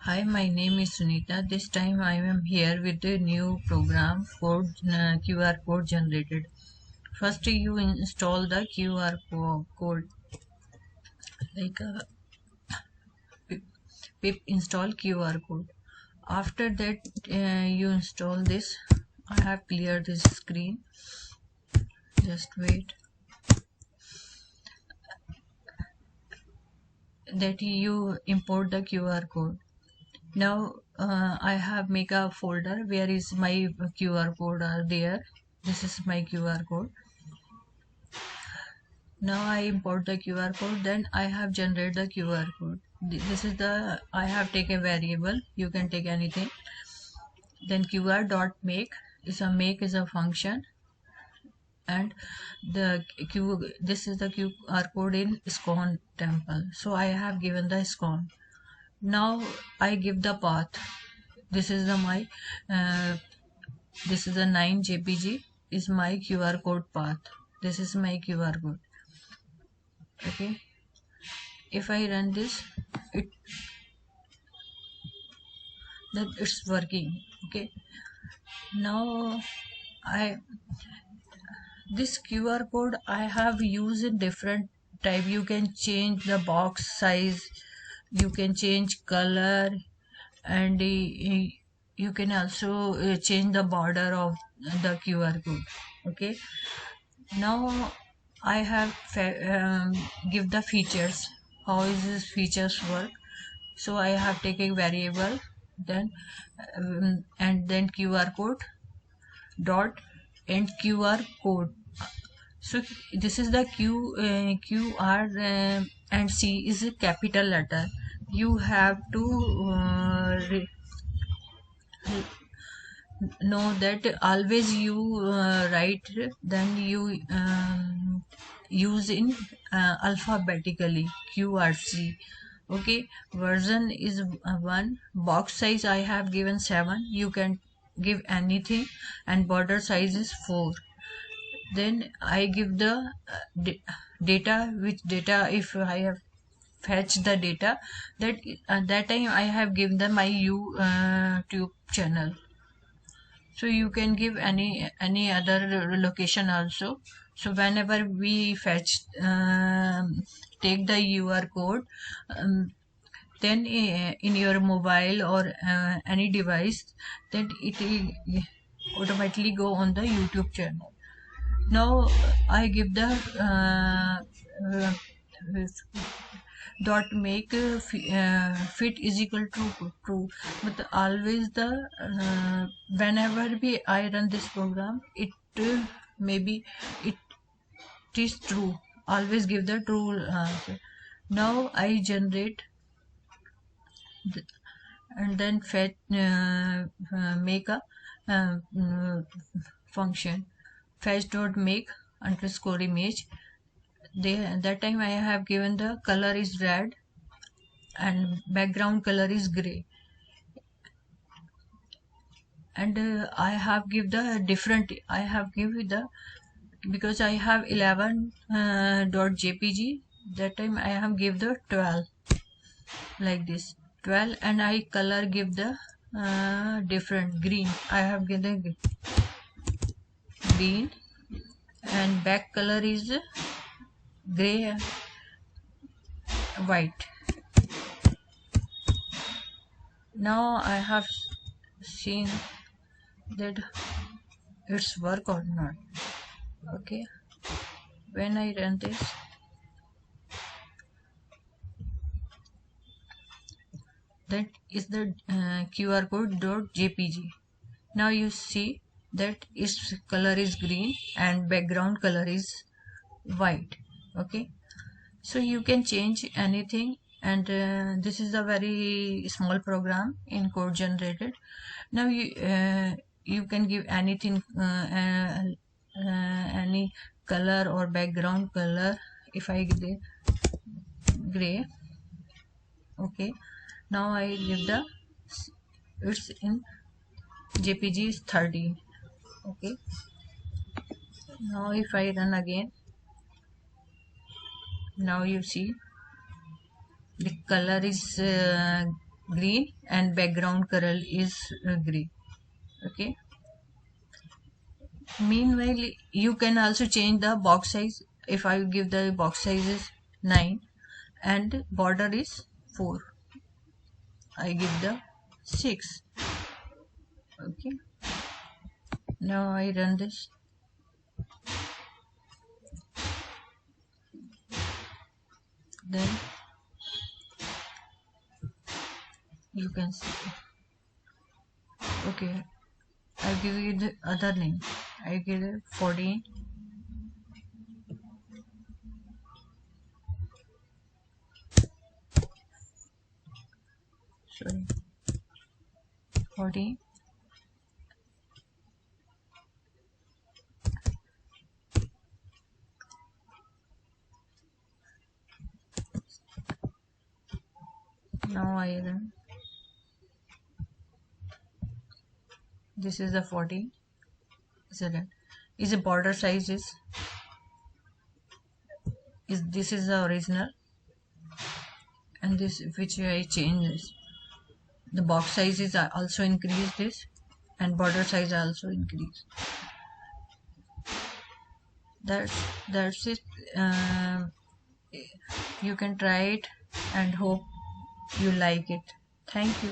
Hi, my name is Sunita. This time I am here with a new program code QR code generated. First, you install the code like pip install QR code. After that, you install this. I have cleared this screen. Just wait. That you import the QR code. Now I have make a folder where is my QR code are there. This is my QR code. Now I import the QR code, then I have generated the QR code. This is the I have take a variable, you can take anything. Then QR dot make is a function, and the Q this is the QR code in ISKCON temple. So I have given the ISKCON. Now I give the path. This is the my uh, this is the 9 JPG is my QR code path. This is my QR code. Okay. If I run this, it that it's working. Okay. Now I this QR code I have used in different type. You can change the box size, you can change color, and you can also change the border of the QR code. Okay. Now I have give the features. How is this features work? So I have taken variable, then and then QR code dot and QR code. So this is the QR and C is a capital letter. You have to know that always you write, then you use in alphabetically QRC. Okay, version is 1, box size I have given 7, you can give anything, and border size is 4. Then I give the data, which data if I have fetched the data, that at that time I have given them my YouTube channel. So you can give any other location also. So whenever we fetch take the QR code, um, then in your mobile or any device, then it will automatically go on the YouTube channel. Now I give the uh, dot make fit is equal to true, but always the whenever we I run this program, it maybe it is true, always give the true answer. Now I generate and then fetch make a function fetch dot make underscore image. That time I have given the color is red and background color is gray, and I have give the different, I have give the, because I have 11 .jpg, that time I have give the 12 like this 12, and I color give the different green, I have given the green, and back color is gray and white. Now I have seen that it's work or not. Okay, when I run this, that is the QR code .jpg. Now you see that its color is green and background color is white. Okay, so you can change anything, and this is a very small program in code generated. Now you can give anything, any color or background color. If I give the gray, okay, now I give the, it's in JPG is 13. Okay, now if I run again, now you see the color is green and background color is grey. Okay. Meanwhile, you can also change the box size. If I give the box size is 9 and border is 4, I give the 6. Okay. Now I run this. Then you can see. Okay. I give you the other name. I give it 14. Sorry. 14. Now I run. This is the 14. Is the border size is this is the original, and this which I change this. The box size is also increased this, and border size also increased. That's it. You can try it and hope you like it. Thank you.